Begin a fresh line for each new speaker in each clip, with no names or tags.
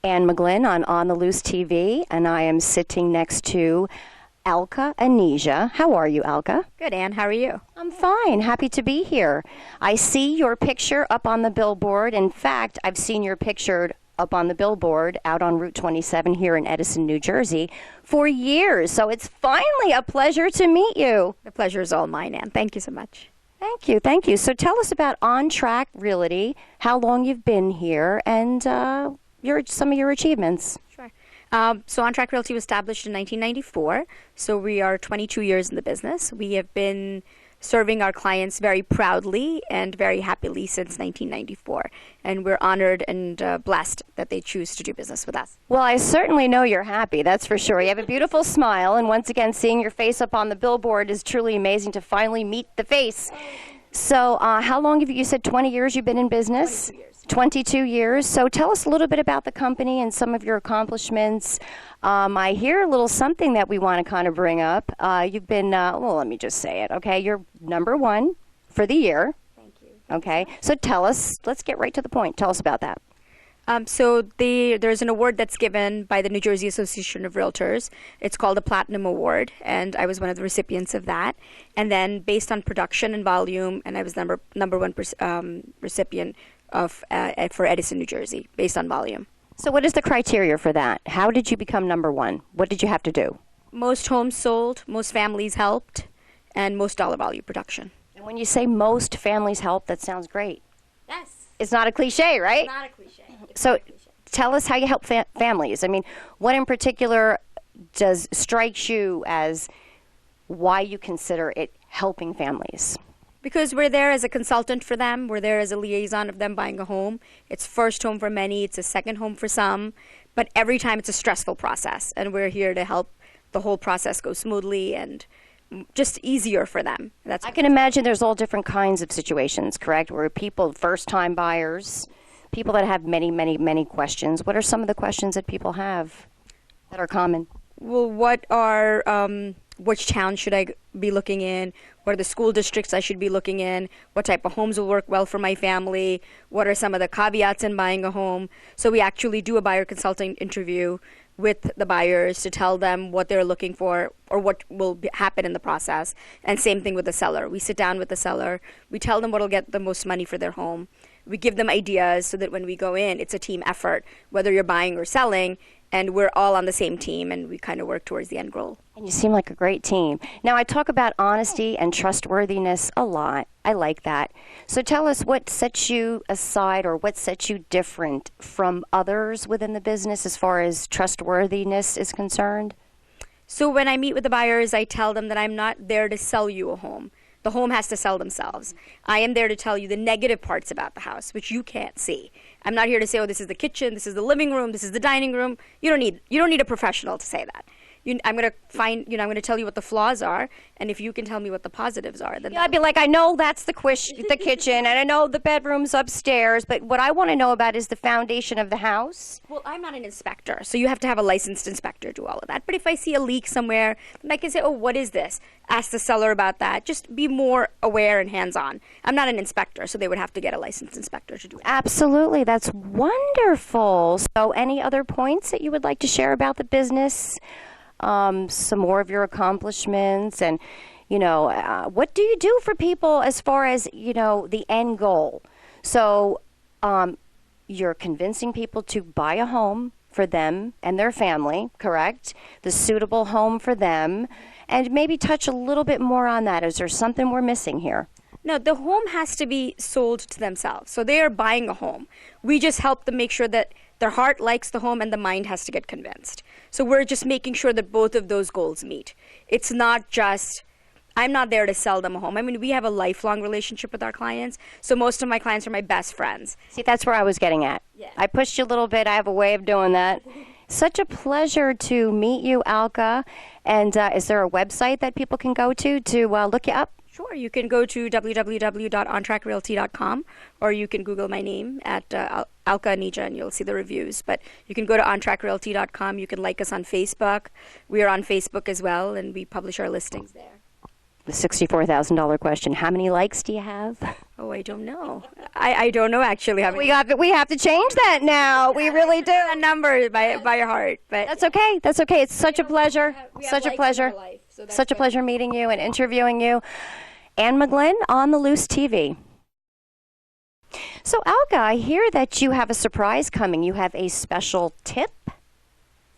Ann McGlynn on the Loose TV, and I am sitting next to Alka Anisha. How are you, Alka?
Good, Ann. How are you?
I'm fine. Happy to be here. I see your picture up on the billboard. In fact, I've seen your picture up on the billboard out on Route 27 here in Edison, New Jersey for years. So it's finally a pleasure to meet you.
The pleasure is all mine, Ann. Thank you so much.
Thank you. Thank you. So tell us about On Track Realty, how long you've been here, and some of your achievements.
Sure. So On Track Realty was established in 1994. So we are 22 years in the business. We have been serving our clients very proudly and very happily since 1994. And we're honored and blessed that they choose to do business with us.
Well, I certainly know you're happy, that's for sure. You have a beautiful smile, and once again, seeing your face up on the billboard is truly amazing to finally meet the face. So how long have you said 20 years you've been in business?
22 years.
22 years. So tell us a little bit about the company and some of your accomplishments. I hear a little something that we want to kind of bring up. You've been, well, let me just say it, okay? You're #1 for the year.
Thank you.
Okay. So tell us, let's get right to the point. Tell us about that.
There's an award that's given by the New Jersey Association of Realtors. It's called the Platinum Award, and I was one of the recipients of that. And then based on production and volume, and I was number one recipient for Edison, New Jersey, based on volume.
So what is the criteria for that? How did you become #1? What did you have to do?
Most homes sold, most families helped, and most dollar value production.
And when you say most families help, that sounds great.
Yes.
It's not a cliche, right?
It's not a cliche.
So tell us how you help families. I mean, what in particular strikes you as why you consider it helping families?
Because we're there as a consultant for them. We're there as a liaison of them buying a home. It's first home for many. It's a second home for some. But every time it's a stressful process. And we're here to help the whole process go smoothly and just easier for them.
I can imagine there's all different kinds of situations, correct? Where people, first-time buyers, people that have many, many, many questions. What are some of the questions that people have that are common?
Well, which town should I be looking in? What are the school districts I should be looking in? What type of homes will work well for my family? What are some of the caveats in buying a home? So we actually do a buyer consulting interview with the buyers to tell them what they're looking for or what will happen in the process. And same thing with the seller. We sit down with the seller. We tell them what will get the most money for their home. We give them ideas so that when we go in, it's a team effort, whether you're buying or selling, and we're all on the same team, and we kind of work towards the end goal.
And you seem like a great team. Now, I talk about honesty and trustworthiness a lot. I like that. So tell us what sets you aside or what sets you different from others within the business as far as trustworthiness is concerned?
So when I meet with the buyers, I tell them that I'm not there to sell you a home. The home has to sell themselves. I am there to tell you the negative parts about the house, which you can't see. I'm not here to say, oh, this is the kitchen, this is the living room, this is the dining room. You don't need a professional to say that. I'm going to tell you what the flaws are, and if you can tell me what the positives are, then
I'd be like, I know that's the kitchen, and I know the bedroom's upstairs, but what I want to know about is the foundation of the house.
Well, I'm not an inspector, so you have to have a licensed inspector do all of that. But if I see a leak somewhere, then I can say, oh, what is this? Ask the seller about that. Just be more aware and hands-on. I'm not an inspector, so they would have to get a licensed inspector to do it.
Absolutely. That's wonderful. So any other points that you would like to share about the business? Some more of your accomplishments and, what do you do for people as far as, the end goal? So you're convincing people to buy a home for them and their family, correct? The suitable home for them, and maybe touch a little bit more on that. Is there something we're missing here?
No, the home has to be sold to themselves. So they are buying a home. We just help them make sure that their heart likes the home and the mind has to get convinced. So we're just making sure that both of those goals meet. It's not just, I'm not there to sell them a home. I mean, we have a lifelong relationship with our clients. So most of my clients are my best friends.
See, that's where I was getting at.
Yeah.
I pushed you a little bit. I have a way of doing that. Such a pleasure to meet you, Alka. And is there a website that people can go to look you up?
Sure, you can go to www.ontrackrealty.com, or you can Google my name at Alka Anisha, and you'll see the reviews. But you can go to ontrackrealty.com. You can like us on Facebook. We are on Facebook as well, and we publish our listings there.
The $64,000 question. How many likes do you have?
Oh, I don't know. I don't know actually.
We have to change that now. We really do.
a number by heart, but
That's okay. That's okay. It's such a pleasure.
we have
Such a
likes in
pleasure.
our life, so that's
Such a pleasure meeting you and interviewing you. Ann McGlynn on the Loose TV. So, Alka, I hear that you have a surprise coming. You have a special tip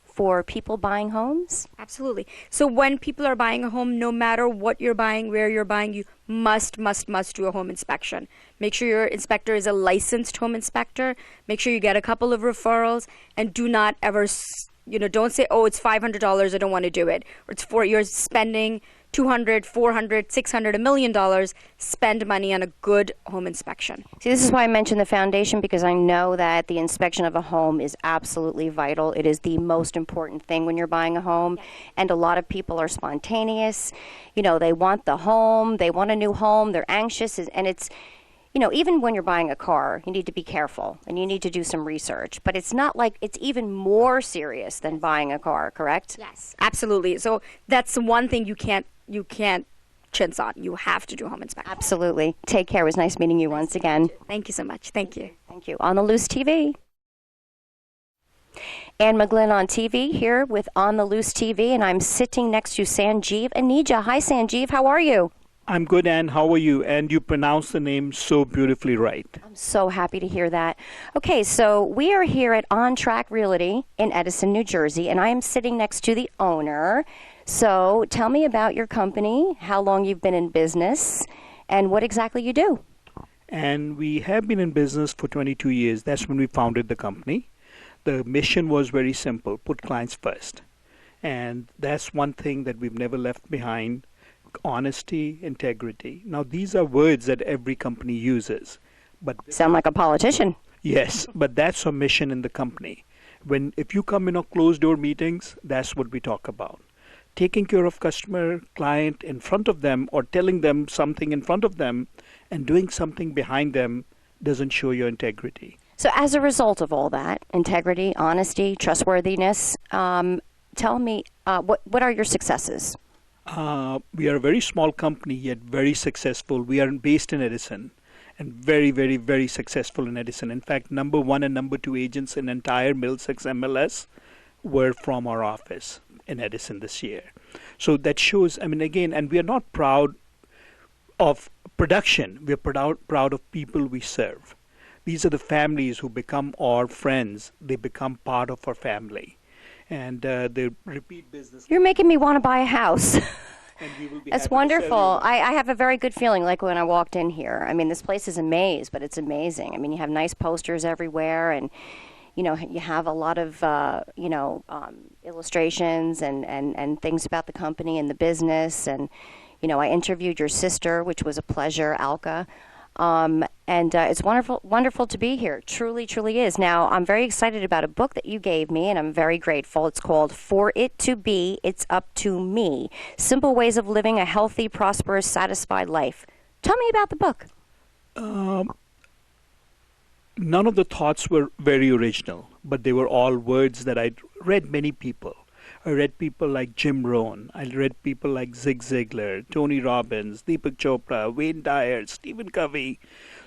for people buying homes?
Absolutely. So when people are buying a home, no matter what you're buying, where you're buying, you must do a home inspection. Make sure your inspector is a licensed home inspector. Make sure you get a couple of referrals, and do not ever, don't say, oh, it's $500, I don't want to do it. Or it's you're spending $200, $400, $600, $1 million. Spend money on a good home inspection.
See, this is why I mentioned the foundation, because I know that the inspection of a home is absolutely vital. It is the most important thing when you're buying a home.
Yes.
And a lot of people are spontaneous. They want the home. They want a new home. They're anxious. And it's, even when you're buying a car, you need to be careful and you need to do some research. But it's not like it's even more serious than buying a car, correct?
Yes, absolutely. So that's one thing you can't chintz on. You have to do a home inspection.
Absolutely. Take care. It was nice meeting you once again.
Thank you so much. Thank you.
Thank you. On the Loose TV. Ann McGlynn on TV here with On the Loose TV, and I'm sitting next to Sanjeev Anija. Hi, Sanjeev. How are you?
I'm good, Ann. How are you? And you pronounce the name so beautifully right.
I'm so happy to hear that. Okay, so we are here at On Track Realty in Edison, New Jersey, and I am sitting next to the owner. So tell me about your company, how long you've been in business, and what exactly you do.
And we have been in business for 22 years. That's when we founded the company. The mission was very simple: put clients first. And that's one thing that we've never left behind: honesty, integrity. Now, these are words that every company uses. But
Sound like a politician.
yes, but that's our mission in the company. If you come in our closed door meetings, that's what we talk about. Taking care of customer, client in front of them, or telling them something in front of them and doing something behind them doesn't show your integrity.
So as a result of all that, integrity, honesty, trustworthiness, tell me, what are your successes?
We are a very small company, yet very successful. We are based in Edison and very, very, very successful in Edison. In fact, number 1 and number 2 agents in entire Middlesex MLS were from our office in Edison this year. So that shows, again, and we are not proud of production. We are proud of people we serve. These are the families who become our friends. They become part of our family. And they repeat business.
You're making me want to buy a house.
And we will be
That's
happy to
wonderful.
sell you.
I have a very good feeling like when I walked in here. This place is a maze, but it's amazing. You have nice posters everywhere, and you have a lot of illustrations and things about the company and the business. And I interviewed your sister, which was a pleasure, Alka. And it's wonderful to be here. Truly, truly is. Now, I'm very excited about a book that you gave me, and I'm very grateful. It's called For It to Be, It's Up to Me. Simple Ways of Living a Healthy, Prosperous, Satisfied Life. Tell me about the book.
None of the thoughts were very original, but they were all words that I'd read many people. I read people like Jim Rohn. I read people like Zig Ziglar, Tony Robbins, Deepak Chopra, Wayne Dyer, Stephen Covey.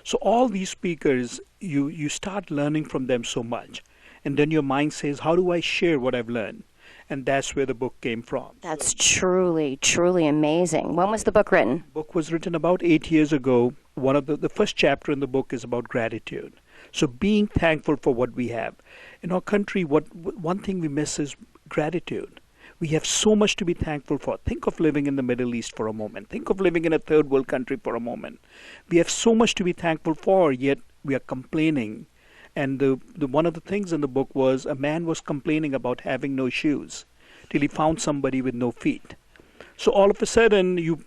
So all these speakers, you start learning from them so much. And then your mind says, how do I share what I've learned? And that's where the book came from.
That's truly, truly amazing. When was the book written?
The book was written about 8 years ago. One of the first chapter in the book is about gratitude. So being thankful for what we have. In our country, one thing we miss is gratitude. We have so much to be thankful for. Think of living in the Middle East for a moment. Think of living in a third world country for a moment. We have so much to be thankful for, yet we are complaining. And the one of the things in the book was a man was complaining about having no shoes till he found somebody with no feet. So all of a sudden, you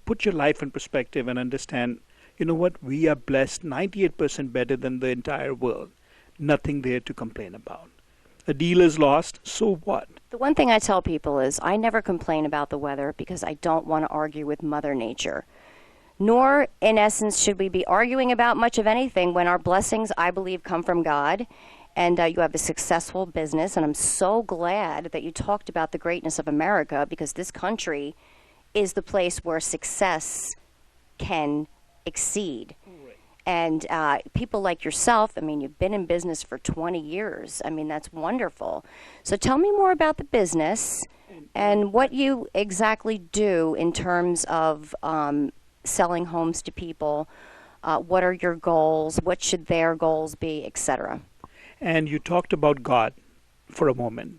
put your life in perspective and understand, you know what, we are blessed 98% better than the entire world. Nothing there to complain about. A deal is lost, so what?
The one thing I tell people is I never complain about the weather because I don't want to argue with Mother Nature. Nor, in essence, should we be arguing about much of anything when our blessings, I believe, come from God. And you have a successful business, and I'm so glad that you talked about the greatness of America, because this country is the place where success can exceed. And people like yourself, I mean, you've been in business for 20 years. I mean, that's wonderful. So tell me more about the business and what you exactly do in terms of selling homes to people. What are your goals? What should their goals be, etc.?
And you talked about God for a moment.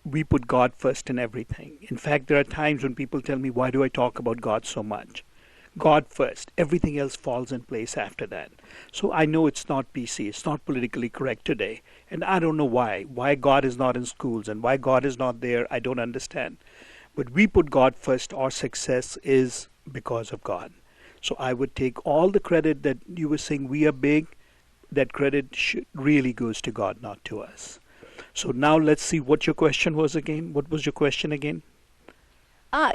We put God first in everything. In fact, there are times when people tell me, why do I talk about God so much? God first. Everything else falls in place after that. So I know it's not PC. It's not politically correct today. And I don't know why. Why God is not in schools and why God is not there, I don't understand. But we put God first. Our success is because of God. So I would take all the credit that you were saying we are big. That credit really goes to God, not to us. So now let's see what your question was again. What was your question again?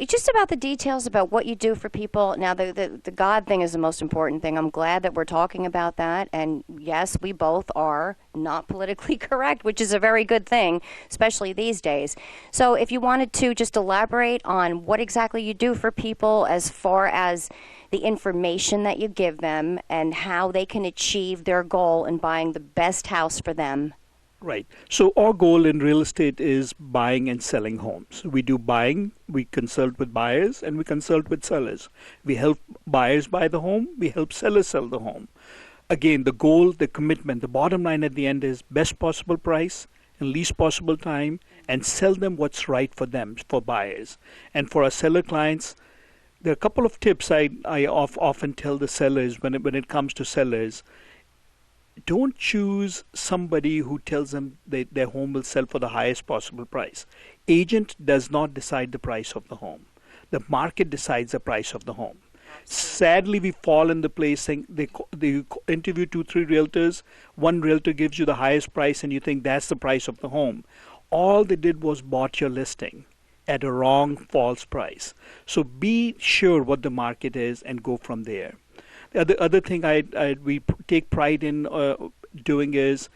Just about the details about what you do for people. Now, the God thing is the most important thing. I'm glad that we're talking about that. And yes, we both are not politically correct, which is a very good thing, especially these days. So if you wanted to just elaborate on what exactly you do for people as far as the information that you give them and how they can achieve their goal in buying the best house for them.
Right. So our goal in real estate is buying and selling homes. We do buying, we consult with buyers, and we consult with sellers. We help buyers buy the home, we help sellers sell the home. Again, the goal, the commitment, the bottom line at the end is best possible price in least possible time and sell them what's right for them, for buyers. And for our seller clients, there are a couple of tips I often tell the sellers when it comes to sellers. Don't choose somebody who tells them their home will sell for the highest possible price. Agent does not decide the price of the home. The market decides the price of the home. Sadly, we fall in the place saying they interview 2-3 realtors. One realtor gives you the highest price and you think that's the price of the home. All they did was bought your listing at a wrong, false price. So be sure what the market is and go from there. The other thing we take pride in doing is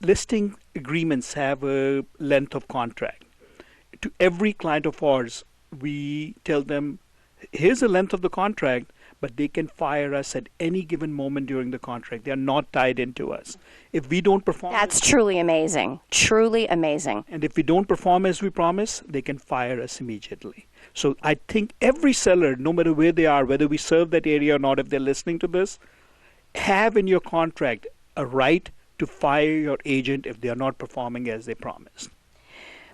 listing agreements have a length of contract. To every client of ours, we tell them, here's the length of the contract, but they can fire us at any given moment during the contract. They are not tied into us. If we don't perform...
That's truly amazing. Truly amazing.
And if we don't perform as we promise, they can fire us immediately. So I think every seller, no matter where they are, whether we serve that area or not, if they're listening to this, have in your contract a right to fire your agent if they are not performing as they promised.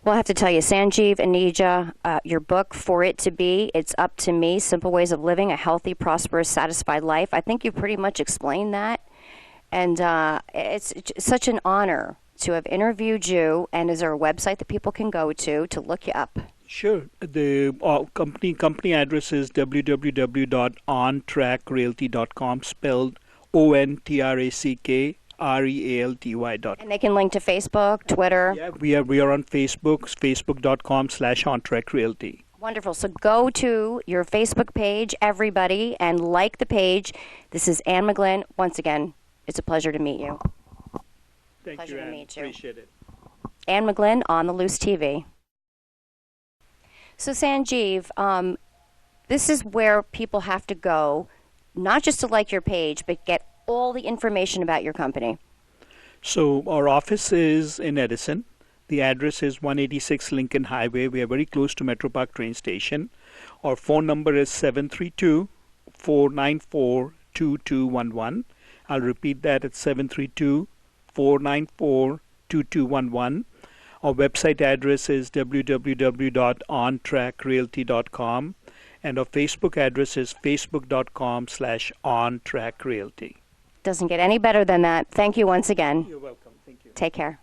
Well, I have to tell you, Sanjeev and Nija, your book, For It to Be, It's Up to Me, Simple Ways of Living a Healthy, Prosperous, Satisfied Life. I think you pretty much explained that. And it's such an honor to have interviewed you. And is there a website that people can go to look you up?
Sure. The company address is www.ontrackrealty.com, spelled ONTRACKREALTY.com.
And they can link to Facebook, Twitter.
Yeah, we are on Facebook, facebook.com/On Track Realty.
Wonderful. So go to your Facebook page, everybody, and like the page. This is Ann McGlynn. Once again, it's a pleasure to meet you.
Thank you, Ann. Appreciate it.
Ann McGlynn on the Loose TV. So Sanjeev, this is where people have to go, not just to like your page, but get all the information about your company.
So our office is in Edison. The address is 186 Lincoln Highway. We are very close to Metro Park train station. Our phone number is 732-494-2211. I'll repeat that. It's 732-494-2211. Our website address is www.ontrackrealty.com. And our Facebook address is facebook.com/ontrackrealty.
Doesn't get any better than that. Thank you once again.
You're welcome. Thank you.
Take care.